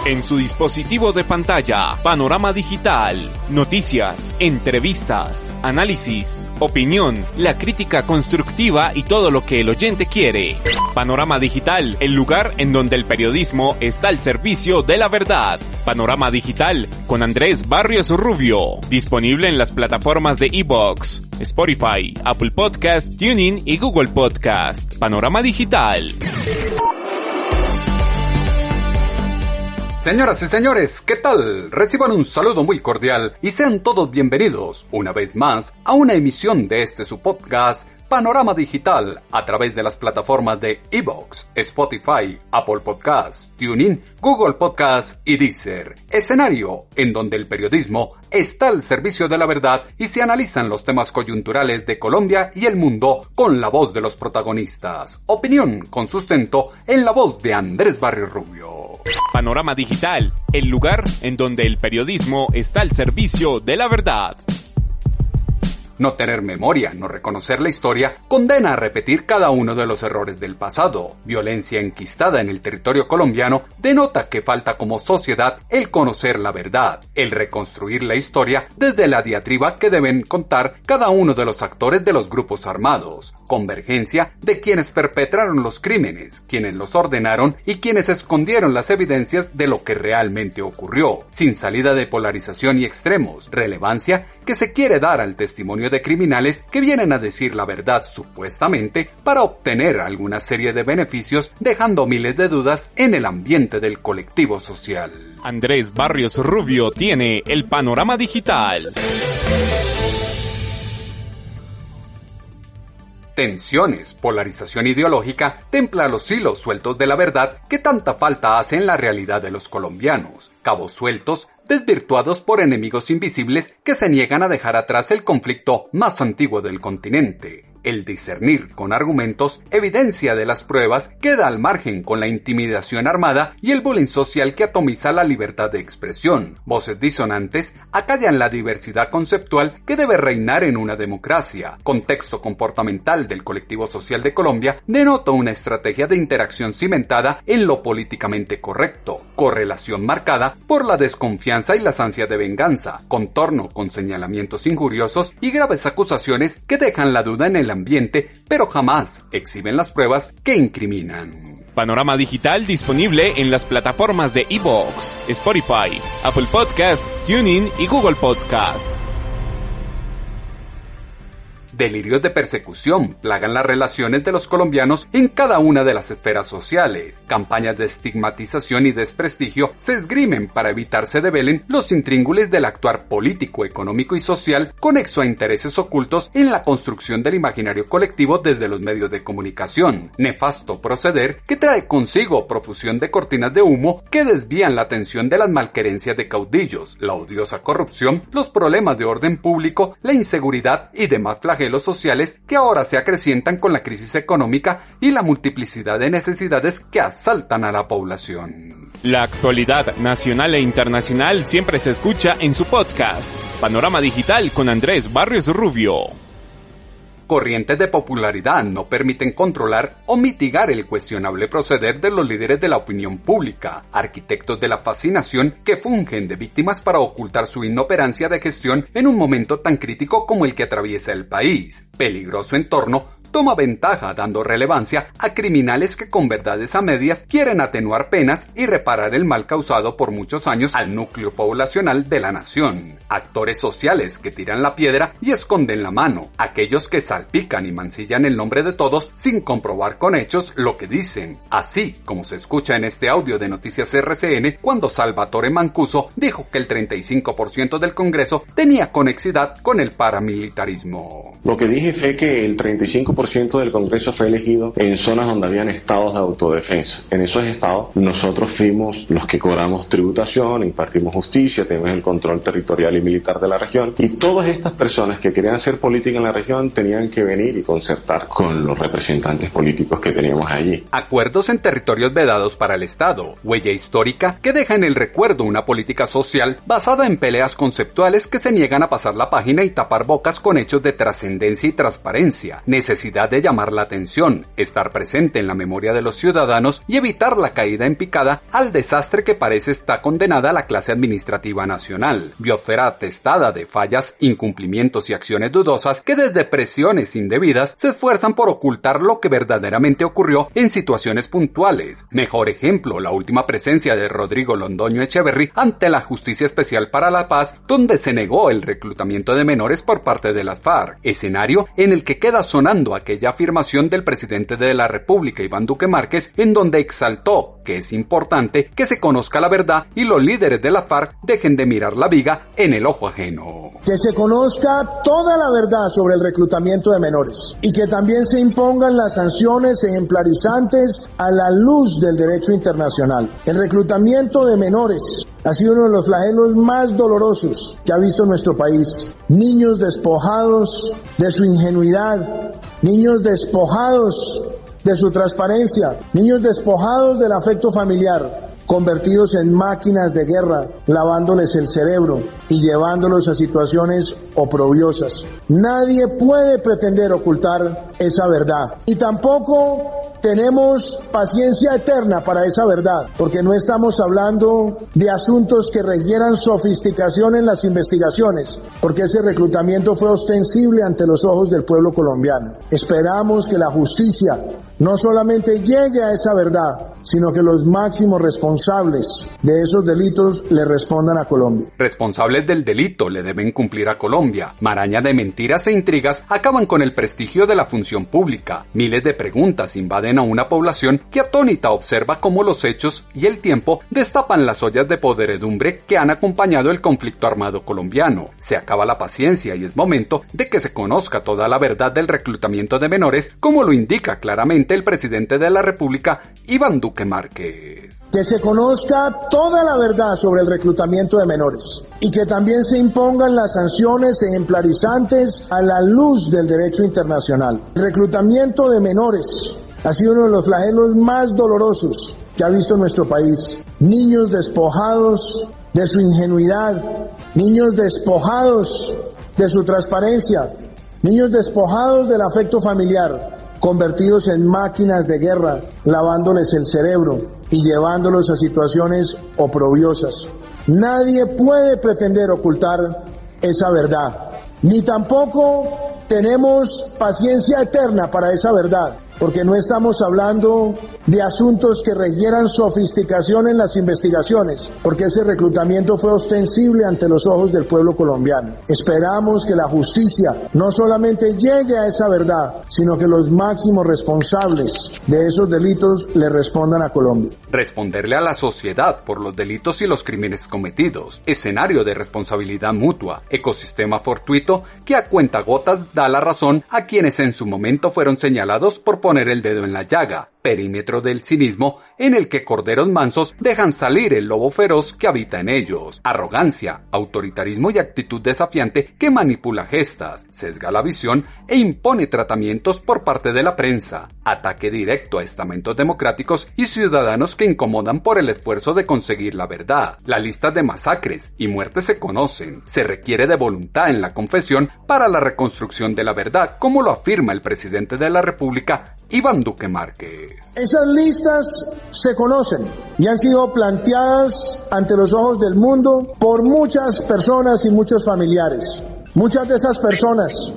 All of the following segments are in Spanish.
En su dispositivo de pantalla, Panorama Digital. Noticias, entrevistas, análisis, opinión, la crítica constructiva y todo lo que el oyente quiere. Panorama Digital, el lugar en donde el periodismo está al servicio de la verdad. Panorama Digital con Andrés Barrios Rubio. Disponible en las plataformas de iVoox, Spotify, Apple Podcast, TuneIn y Google Podcast. Panorama Digital. Señoras y señores, ¿qué tal? Reciban un saludo muy cordial y sean todos bienvenidos una vez más a una emisión de su podcast Panorama Digital a través de las plataformas de iVoox, Spotify, Apple Podcast, TuneIn, Google Podcast y Deezer. Escenario en donde el periodismo está al servicio de la verdad y se analizan los temas coyunturales de Colombia y el mundo con la voz de los protagonistas. Opinión con sustento en la voz de Andrés Barrios Rubio. Panorama Digital, el lugar en donde el periodismo está al servicio de la verdad. No tener memoria, no reconocer la historia, condena a repetir cada uno de los errores del pasado. Violencia enquistada en el territorio colombiano denota que falta como sociedad el conocer la verdad, el reconstruir la historia desde la diatriba que deben contar cada uno de los actores de los grupos armados. Convergencia de quienes perpetraron los crímenes, quienes los ordenaron y quienes escondieron las evidencias de lo que realmente ocurrió, sin salida de polarización y extremos. Relevancia que se quiere dar al testimonio de criminales que vienen a decir la verdad supuestamente para obtener alguna serie de beneficios, dejando miles de dudas en el ambiente del colectivo social. Andrés Barrios Rubio tiene el Panorama Digital. Tensiones, polarización ideológica templa los hilos sueltos de la verdad que tanta falta hace en la realidad de los colombianos. Cabos sueltos, desvirtuados por enemigos invisibles que se niegan a dejar atrás el conflicto más antiguo del continente. El discernir con argumentos evidencia de las pruebas queda al margen con la intimidación armada y el bullying social que atomiza la libertad de expresión. Voces disonantes acallan la diversidad conceptual que debe reinar en una democracia. Contexto comportamental del colectivo social de Colombia denota una estrategia de interacción cimentada en lo políticamente correcto, correlación marcada por la desconfianza y las ansias de venganza, contorno con señalamientos injuriosos y graves acusaciones que dejan la duda en el ambiente, pero jamás exhiben las pruebas que incriminan. Panorama Digital disponible en las plataformas de iVoox, Spotify, Apple Podcast, TuneIn y Google Podcast. Delirios de persecución plagan las relaciones de los colombianos en cada una de las esferas sociales. Campañas de estigmatización y desprestigio se esgrimen para evitar se develen los intríngulis del actuar político, económico y social conexo a intereses ocultos en la construcción del imaginario colectivo desde los medios de comunicación. Nefasto proceder que trae consigo profusión de cortinas de humo que desvían la atención de las malquerencias de caudillos, la odiosa corrupción, los problemas de orden público, la inseguridad y demás flagelos sociales que ahora se acrecientan con la crisis económica y la multiplicidad de necesidades que asaltan a la población. La actualidad nacional e internacional siempre se escucha en su podcast, Panorama Digital con Andrés Barrios Rubio. Corrientes de popularidad no permiten controlar o mitigar el cuestionable proceder de los líderes de la opinión pública, arquitectos de la fascinación que fungen de víctimas para ocultar su inoperancia de gestión en un momento tan crítico como el que atraviesa el país. Peligroso entorno toma ventaja dando relevancia a criminales que con verdades a medias quieren atenuar penas y reparar el mal causado por muchos años al núcleo poblacional de la nación. Actores sociales que tiran la piedra y esconden la mano, aquellos que salpican y mancillan el nombre de todos sin comprobar con hechos lo que dicen, así como se escucha en este audio de Noticias RCN cuando Salvatore Mancuso dijo que el 35% del Congreso tenía conexidad con el paramilitarismo. Lo que dije fue que el 35% del Congreso fue elegido en zonas donde habían estados de autodefensa. En esos estados nosotros fuimos los que cobramos tributación, impartimos justicia, tenemos el control territorial y militar de la región, y todas estas personas que querían hacer política en la región tenían que venir y concertar con los representantes políticos que teníamos allí. Acuerdos en territorios vedados para el Estado, huella histórica que deja en el recuerdo una política social basada en peleas conceptuales que se niegan a pasar la página y tapar bocas con hechos de trascendencia y transparencia, necesidad necesidad de llamar la atención, estar presente en la memoria de los ciudadanos y evitar la caída en picada al desastre que parece está condenada la clase administrativa nacional. Biosfera atestada de fallas, incumplimientos y acciones dudosas que desde presiones indebidas se esfuerzan por ocultar lo que verdaderamente ocurrió en situaciones puntuales. Mejor ejemplo, la última presencia de Rodrigo Londoño Echeverry ante la Justicia Especial para la Paz, donde se negó el reclutamiento de menores por parte de las FARC, escenario en el que queda sonando aquella afirmación del presidente de la República, Iván Duque Márquez, en donde exaltó que es importante que se conozca la verdad y los líderes de la FARC dejen de mirar la viga en el ojo ajeno. Que se conozca toda la verdad sobre el reclutamiento de menores y que también se impongan las sanciones ejemplarizantes a la luz del derecho internacional. El reclutamiento de menores ha sido uno de los flagelos más dolorosos que ha visto nuestro país. Niños despojados de su ingenuidad, niños despojados de su transparencia, niños despojados del afecto familiar, convertidos en máquinas de guerra, lavándoles el cerebro y llevándolos a situaciones oprobiosas. Nadie puede pretender ocultar esa verdad y tampoco tenemos paciencia eterna para esa verdad, porque no estamos hablando de asuntos que requieran sofisticación en las investigaciones, porque ese reclutamiento fue ostensible ante los ojos del pueblo colombiano. Esperamos que la justicia no solamente llegue a esa verdad, sino que los máximos responsables de esos delitos le respondan a Colombia. Responsables del delito le deben cumplir a Colombia. Maraña de mentiras e intrigas acaban con el prestigio de la función pública. Miles de preguntas invaden a una población que atónita observa cómo los hechos y el tiempo destapan las ollas de podredumbre que han acompañado el conflicto armado colombiano. Se acaba la paciencia y es momento de que se conozca toda la verdad del reclutamiento de menores, como lo indica claramente el presidente de la República, Iván Duque Márquez. Que se conozca toda la verdad sobre el reclutamiento de menores y que también se impongan las sanciones ejemplarizantes a la luz del derecho internacional. El reclutamiento de menores ha sido uno de los flagelos más dolorosos que ha visto nuestro país. Niños despojados de su ingenuidad, niños despojados de su transparencia, niños despojados del afecto familiar, convertidos en máquinas de guerra, lavándoles el cerebro y llevándolos a situaciones oprobiosas. Nadie puede pretender ocultar esa verdad, ni tampoco tenemos paciencia eterna para esa verdad, porque no estamos hablando de asuntos que requieran sofisticación en las investigaciones, porque ese reclutamiento fue ostensible ante los ojos del pueblo colombiano. Esperamos que la justicia no solamente llegue a esa verdad, sino que los máximos responsables de esos delitos le respondan a Colombia. Responderle a la sociedad por los delitos y los crímenes cometidos, escenario de responsabilidad mutua, ecosistema fortuito que a cuentagotas da la razón a quienes en su momento fueron señalados por poner el dedo en la llaga, perímetro del cinismo en el que corderos mansos dejan salir el lobo feroz que habita en ellos, arrogancia, autoritarismo y actitud desafiante que manipula gestas, sesga la visión e impone tratamientos por parte de la prensa, ataque directo a estamentos democráticos y ciudadanos que incomodan por el esfuerzo de conseguir la verdad. Las listas de masacres y muertes se conocen, se requiere de voluntad en la confesión para la reconstrucción de la verdad, como lo afirma el presidente de la República, Iván Duque Márquez. Esas listas se conocen y han sido planteadas ante los ojos del mundo por muchas personas y muchos familiares. Muchas de esas personas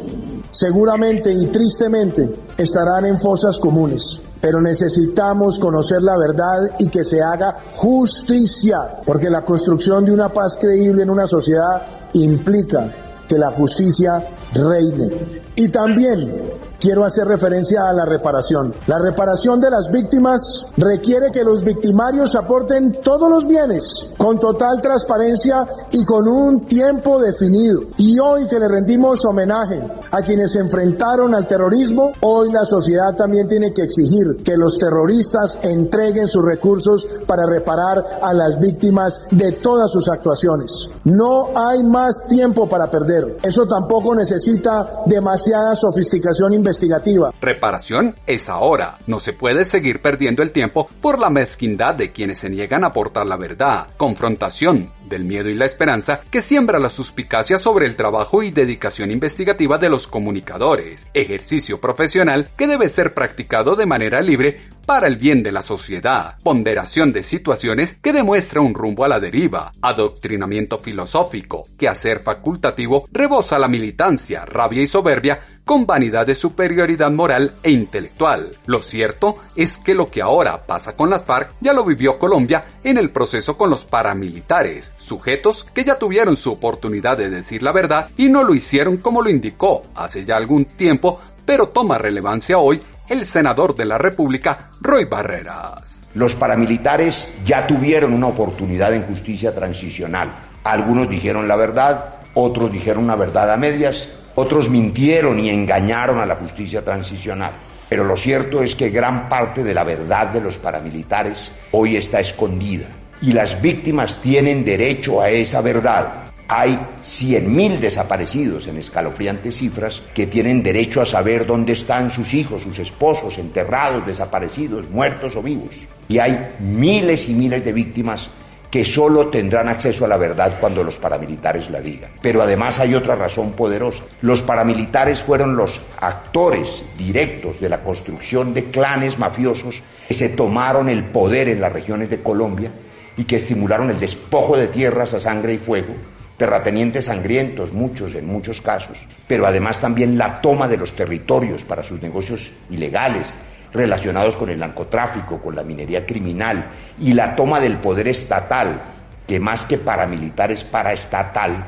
seguramente y tristemente estarán en fosas comunes, pero necesitamos conocer la verdad y que se haga justicia, porque la construcción de una paz creíble en una sociedad implica que la justicia reine. Y también quiero hacer referencia a la reparación. La reparación de las víctimas requiere que los victimarios aporten todos los bienes con total transparencia y con un tiempo definido. Y hoy que le rendimos homenaje a quienes se enfrentaron al terrorismo, hoy la sociedad también tiene que exigir que los terroristas entreguen sus recursos para reparar a las víctimas de todas sus actuaciones. No hay más tiempo para perder. Eso tampoco necesita demasiada sofisticación investigativa. investigativa. Reparación es ahora. No se puede seguir perdiendo el tiempo por la mezquindad de quienes se niegan a aportar la verdad. Confrontación del miedo y la esperanza que siembra la suspicacia sobre el trabajo y dedicación investigativa de los comunicadores. Ejercicio profesional que debe ser practicado de manera libre para el bien de la sociedad. Ponderación de situaciones que demuestra un rumbo a la deriva. Adoctrinamiento filosófico que a ser facultativo rebosa la militancia, rabia y soberbia con vanidad de superioridad moral e intelectual. Lo cierto es que lo que ahora pasa con las FARC ya lo vivió Colombia en el proceso con los paramilitares, sujetos que ya tuvieron su oportunidad de decir la verdad y no lo hicieron como lo indicó hace ya algún tiempo, pero toma relevancia hoy el senador de la República, Roy Barreras. Los paramilitares ya tuvieron una oportunidad en justicia transicional. Algunos dijeron la verdad, otros dijeron una verdad a medias, otros mintieron y engañaron a la justicia transicional. Pero lo cierto es que gran parte de la verdad de los paramilitares hoy está escondida y las víctimas tienen derecho a esa verdad. Hay 100.000 desaparecidos en escalofriantes cifras que tienen derecho a saber dónde están sus hijos, sus esposos, enterrados, desaparecidos, muertos o vivos. Y hay miles y miles de víctimas que solo tendrán acceso a la verdad cuando los paramilitares la digan. Pero además hay otra razón poderosa. Los paramilitares fueron los actores directos de la construcción de clanes mafiosos que se tomaron el poder en las regiones de Colombia y que estimularon el despojo de tierras a sangre y fuego, terratenientes sangrientos, muchos en muchos casos, pero además también la toma de los territorios para sus negocios ilegales relacionados con el narcotráfico, con la minería criminal y la toma del poder estatal, que más que paramilitar es paraestatal,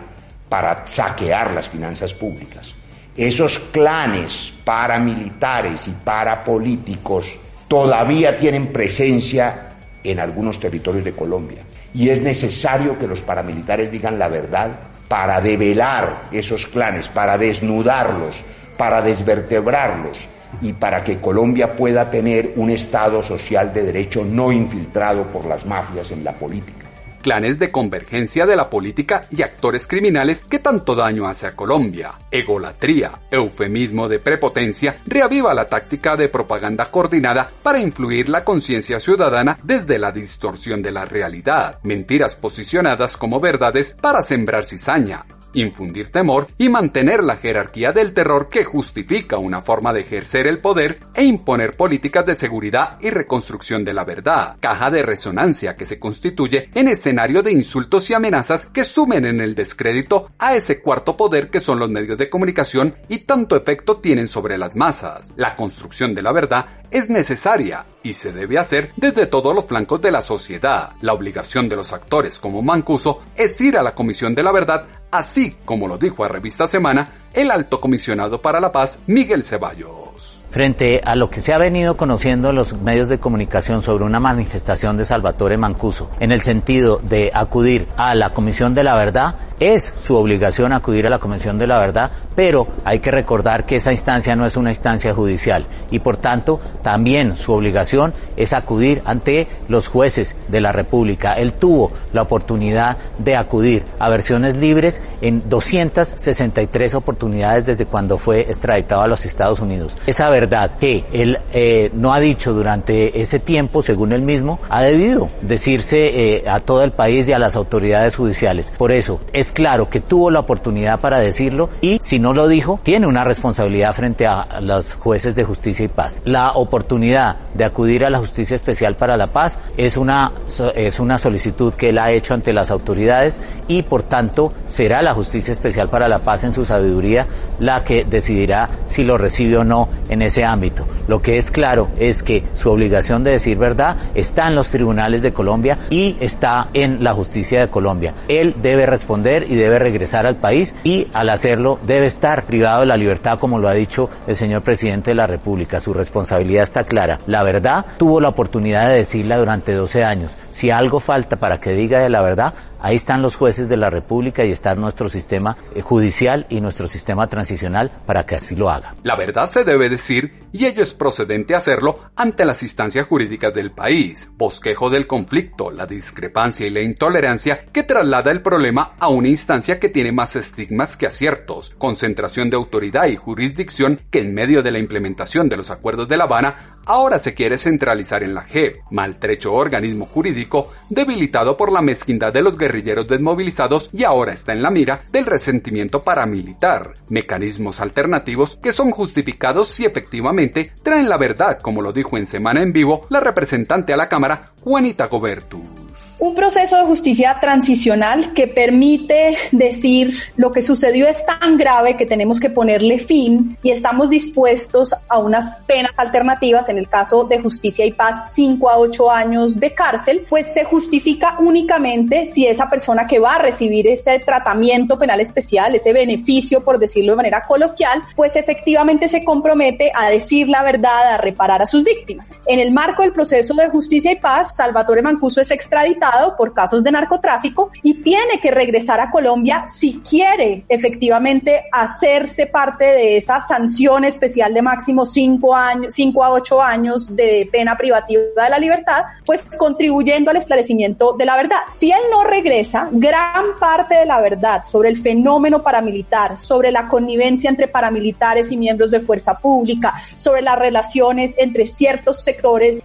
para saquear las finanzas públicas. Esos clanes paramilitares y parapolíticos todavía tienen presencia en algunos territorios de Colombia. Y es necesario que los paramilitares digan la verdad para develar esos clanes, para desnudarlos, para desvertebrarlos y para que Colombia pueda tener un Estado social de derecho no infiltrado por las mafias en la política. Clanes de convergencia de la política y actores criminales que tanto daño hace a Colombia. Egolatría, eufemismo de prepotencia, reaviva la táctica de propaganda coordinada para influir la conciencia ciudadana desde la distorsión de la realidad. Mentiras posicionadas como verdades para sembrar cizaña, infundir temor y mantener la jerarquía del terror que justifica una forma de ejercer el poder e imponer políticas de seguridad y reconstrucción de la verdad, caja de resonancia que se constituye en escenario de insultos y amenazas que sumen en el descrédito a ese cuarto poder que son los medios de comunicación y tanto efecto tienen sobre las masas. La construcción de la verdad es necesaria y se debe hacer desde todos los flancos de la sociedad. La obligación de los actores como Mancuso es ir a la Comisión de la Verdad, así como lo dijo a Revista Semana el Alto Comisionado para la Paz, Miguel Ceballos. Frente a lo que se ha venido conociendo en los medios de comunicación sobre una manifestación de Salvatore Mancuso, en el sentido de acudir a la Comisión de la Verdad, es su obligación acudir a la Comisión de la Verdad, pero hay que recordar que esa instancia no es una instancia judicial y por tanto también su obligación es acudir ante los jueces de la República. Él tuvo la oportunidad de acudir a versiones libres en 263 oportunidades desde cuando fue extraditado a los Estados Unidos. Esa verdad que él no ha dicho durante ese tiempo, según él mismo, ha debido decirse a todo el país y a las autoridades judiciales. Por eso, es claro que tuvo la oportunidad para decirlo y si no lo dijo, tiene una responsabilidad frente a los jueces de justicia y paz. La oportunidad de acudir a la Justicia Especial para la Paz es una solicitud que él ha hecho ante las autoridades y por tanto será la Justicia Especial para la Paz en su sabiduría la que decidirá si lo recibe o no en ese ámbito. Lo que es claro es que su obligación de decir verdad está en los tribunales de Colombia y está en la justicia de Colombia. Él debe responder y debe regresar al país y al hacerlo debe estar privado de la libertad, como lo ha dicho el señor presidente de la República. Su responsabilidad está clara. La verdad tuvo la oportunidad de decirla durante 12 años. Si algo falta para que diga de la verdad, ahí están los jueces de la República y está nuestro sistema judicial y nuestro sistema transicional para que así lo haga. La verdad se debe decir y ello es procedente hacerlo ante las instancias jurídicas del país. Bosquejo del conflicto, la discrepancia y la intolerancia que traslada el problema a una instancia que tiene más estigmas que aciertos. concentración de autoridad y jurisdicción que en medio de la implementación de los acuerdos de La Habana ahora se quiere centralizar en la JEP, maltrecho organismo jurídico debilitado por la mezquindad de los guerrilleros desmovilizados y ahora está en la mira del resentimiento paramilitar, mecanismos alternativos que son justificados si efectivamente traen la verdad, como lo dijo en Semana en Vivo la representante a la Cámara, Juanita Gobertus. Un proceso de justicia transicional que permite decir lo que sucedió es tan grave que tenemos que ponerle fin y estamos dispuestos a unas penas alternativas, en el caso de Justicia y Paz 5 a 8 años de cárcel, pues se justifica únicamente si esa persona que va a recibir ese tratamiento penal especial, ese beneficio por decirlo de manera coloquial, pues efectivamente se compromete a decir la verdad, a reparar a sus víctimas. En el marco del proceso de Justicia y Paz, Salvatore Mancuso es extraditado por casos de narcotráfico y tiene que regresar a Colombia si quiere efectivamente hacerse parte de esa sanción especial de máximo 5 a 8 años de pena privativa de la libertad, pues contribuyendo al esclarecimiento de la verdad. Si él no regresa, gran parte de la verdad sobre el fenómeno paramilitar, sobre la connivencia entre paramilitares y miembros de fuerza pública, sobre las relaciones entre ciertos sectores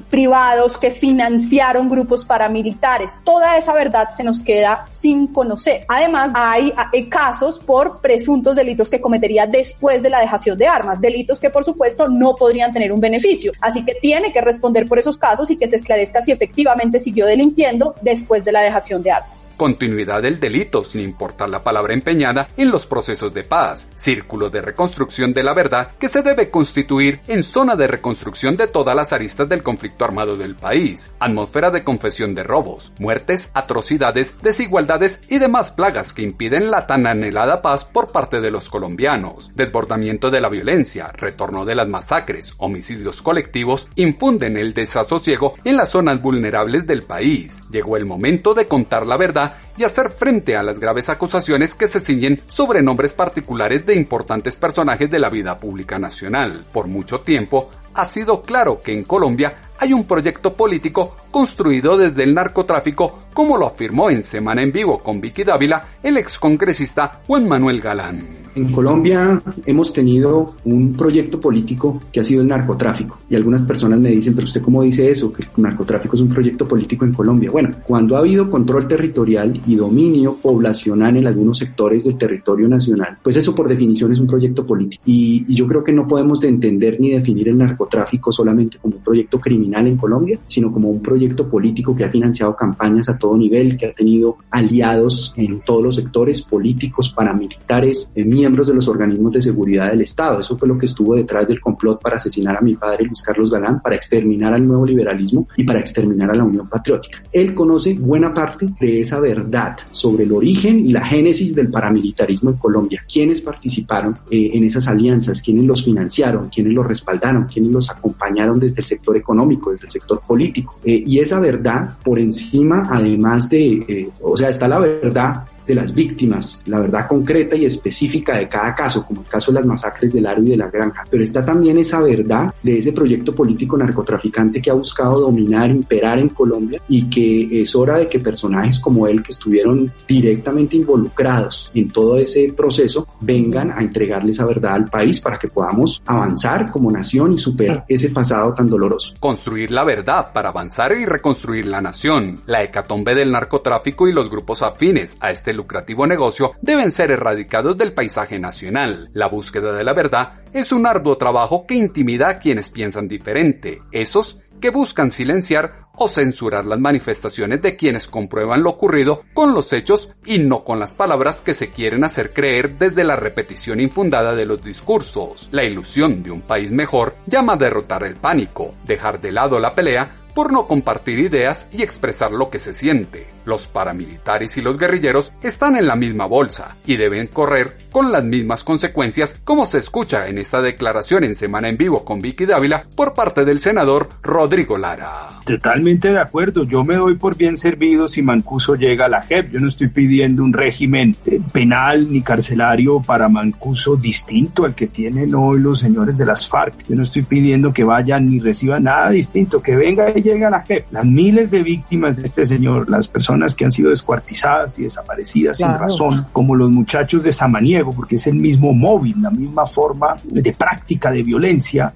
privados que financiaron grupos paramilitares, toda esa verdad se nos queda sin conocer. Además, hay casos por presuntos delitos que cometería después de la dejación de armas, delitos que por supuesto no podrían tener un beneficio, así que tiene que responder por esos casos y que se esclarezca si efectivamente siguió delinquiendo después de la dejación de armas. Continuidad del delito, sin importar la palabra empeñada en los procesos de paz, círculo de reconstrucción de la verdad que se debe constituir en zona de reconstrucción de todas las aristas del conflicto armado del país, atmósfera de confesión de robos, muertes, atrocidades, desigualdades y demás plagas que impiden la tan anhelada paz por parte de los colombianos. Desbordamiento de la violencia, retorno de las masacres, homicidios colectivos, infunden el desasosiego en las zonas vulnerables del país. Llegó el momento de contar la verdad y hacer frente a las graves acusaciones que se ciñen sobre nombres particulares de importantes personajes de la vida pública nacional. Por mucho tiempo ha sido claro que en Colombia hay un proyecto político construido desde el narcotráfico, como lo afirmó en Semana en Vivo con Vicky Dávila el excongresista Juan Manuel Galán. En Colombia hemos tenido un proyecto político que ha sido el narcotráfico y algunas personas me dicen, pero usted cómo dice eso, que el narcotráfico es un proyecto político en Colombia. Bueno, cuando ha habido control territorial y dominio poblacional en algunos sectores del territorio nacional, pues eso por definición es un proyecto político y yo creo que no podemos entender ni definir el narcotráfico solamente como un proyecto criminal en Colombia, sino como un proyecto político que ha financiado campañas a todo nivel, que ha tenido aliados en todos los sectores políticos, paramilitares, miembros de los organismos de seguridad del Estado. Eso fue lo que estuvo detrás del complot para asesinar a mi padre Luis Carlos Galán, para exterminar al nuevo liberalismo y para exterminar a la Unión Patriótica. Él conoce buena parte de esa verdad sobre el origen y la génesis del paramilitarismo en Colombia, quiénes participaron en esas alianzas, quiénes los financiaron, quiénes los respaldaron, quiénes los acompañaron desde el sector económico, desde el sector político. Y esa verdad, por encima, además de, está la verdad de las víctimas, la verdad concreta y específica de cada caso, como el caso de las masacres del Aro y de la Granja, pero está también esa verdad de ese proyecto político narcotraficante que ha buscado dominar, imperar en Colombia y que es hora de que personajes como él, que estuvieron directamente involucrados en todo ese proceso, vengan a entregarle esa verdad al país para que podamos avanzar como nación y superar ese pasado tan doloroso. Construir la verdad para avanzar y reconstruir la nación. La hecatombe del narcotráfico y los grupos afines a este lucrativo negocio deben ser erradicados del paisaje nacional. La búsqueda de la verdad es un arduo trabajo que intimida a quienes piensan diferente, esos que buscan silenciar o censurar las manifestaciones de quienes comprueban lo ocurrido con los hechos y no con las palabras que se quieren hacer creer desde la repetición infundada de los discursos. La ilusión de un país mejor llama a derrotar el pánico, dejar de lado la pelea por no compartir ideas y expresar lo que se siente. Los paramilitares y los guerrilleros están en la misma bolsa y deben correr con las mismas consecuencias, como se escucha en esta declaración en Semana en Vivo con Vicky Dávila por parte del senador Rodrigo Lara. Totalmente de acuerdo, yo me doy por bien servido si Mancuso llega a la JEP. Yo no estoy pidiendo un régimen penal ni carcelario para Mancuso distinto al que tienen hoy los señores de las FARC. Yo no estoy pidiendo que vayan ni reciban nada distinto, que venga y llega a la JEP, las miles de víctimas de este señor, las personas que han sido descuartizadas y desaparecidas sin razón, como los muchachos de Samaniego, porque es el mismo móvil, la misma forma de práctica de violencia,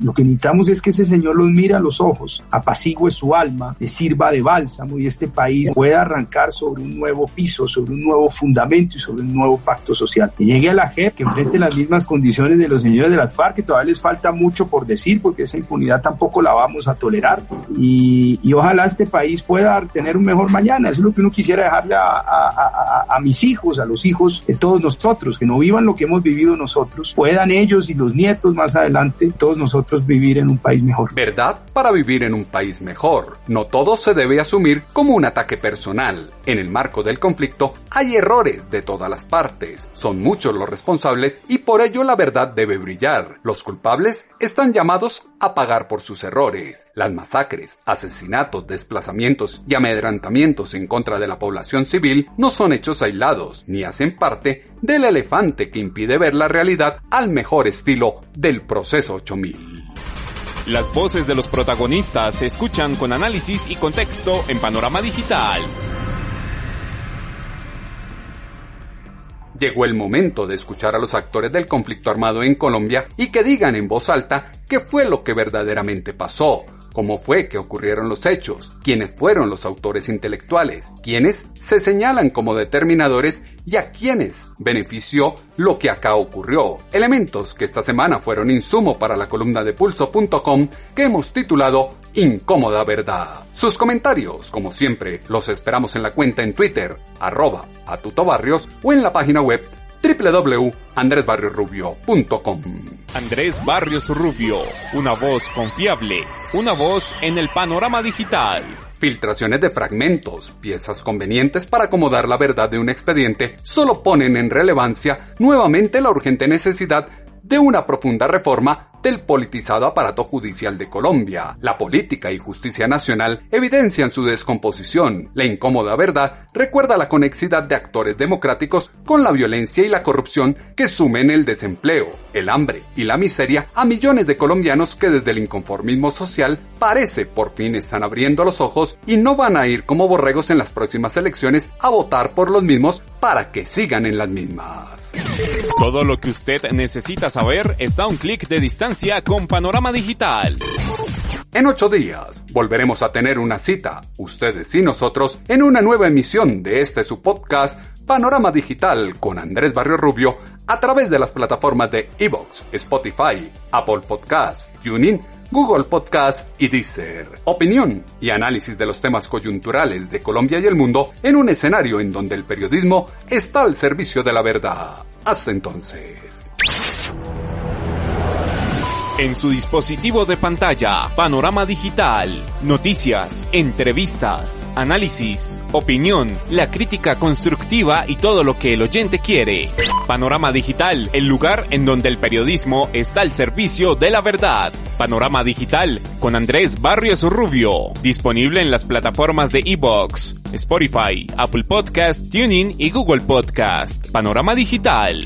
lo que necesitamos es que ese señor los mire a los ojos, apacigüe su alma, le sirva de bálsamo y este país pueda arrancar sobre un nuevo piso, sobre un nuevo fundamento y sobre un nuevo pacto social. Que llegue a la JEP, que enfrente las mismas condiciones de los señores de las FARC, que todavía les falta mucho por decir, porque esa impunidad tampoco la vamos a tolerar, y ojalá este país pueda tener un mejor mañana. Eso es lo que uno quisiera dejarle a mis hijos, a los hijos de todos nosotros, que no vivan lo que hemos vivido nosotros, puedan ellos y los nietos más adelante, todos nosotros vivir en un país mejor. ¿Verdad? Para vivir en un país mejor. No todo se debe asumir como un ataque personal. En el marco del conflicto hay errores de todas las partes. Son muchos los responsables y por ello la verdad debe brillar. Los culpables están llamados a pagar por sus errores. Las masacres, asesinatos, desplazamientos y amedrantamientos en contra de la población civil no son hechos aislados, ni hacen parte del elefante que impide ver la realidad al mejor estilo del proceso 8000. Las voces de los protagonistas se escuchan con análisis y contexto en Panorama Digital. Llegó el momento de escuchar a los actores del conflicto armado en Colombia y que digan en voz alta qué fue lo que verdaderamente pasó, cómo fue que ocurrieron los hechos, quiénes fueron los autores intelectuales, quiénes se señalan como determinadores y a quiénes benefició lo que acá ocurrió. Elementos que esta semana fueron insumo para la columna de Pulso.com que hemos titulado Incómoda Verdad. Sus comentarios, como siempre, los esperamos en la cuenta en Twitter, @atutobarrios o en la página web www.andresbarriosrubio.com. Andrés Barrios Rubio, una voz confiable, una voz en el panorama digital. Filtraciones de fragmentos, piezas convenientes para acomodar la verdad de un expediente, solo ponen en relevancia nuevamente la urgente necesidad de una profunda reforma del politizado aparato judicial de Colombia. La política y justicia nacional evidencian su descomposición. La incómoda verdad recuerda la conexidad de actores democráticos con la violencia y la corrupción que sumen el desempleo, el hambre y la miseria a millones de colombianos que desde el inconformismo social parece por fin están abriendo los ojos y no van a ir como borregos en las próximas elecciones a votar por los mismos para que sigan en las mismas. Todo lo que usted necesita saber está a un clic de distancia con Panorama Digital. En 8 días volveremos a tener una cita, ustedes y nosotros, en una nueva emisión de su podcast Panorama Digital con Andrés Barrios Rubio a través de las plataformas de iVoox, Spotify, Apple Podcasts, TuneIn, Google Podcast y Deezer. Opinión y análisis de los temas coyunturales de Colombia y el mundo en un escenario en donde el periodismo está al servicio de la verdad. Hasta entonces. En su dispositivo de pantalla, Panorama Digital, noticias, entrevistas, análisis, opinión, la crítica constructiva y todo lo que el oyente quiere. Panorama Digital, el lugar en donde el periodismo está al servicio de la verdad. Panorama Digital con Andrés Barrios Rubio, disponible en las plataformas de iVoox, Spotify, Apple Podcast, TuneIn y Google Podcast. Panorama Digital.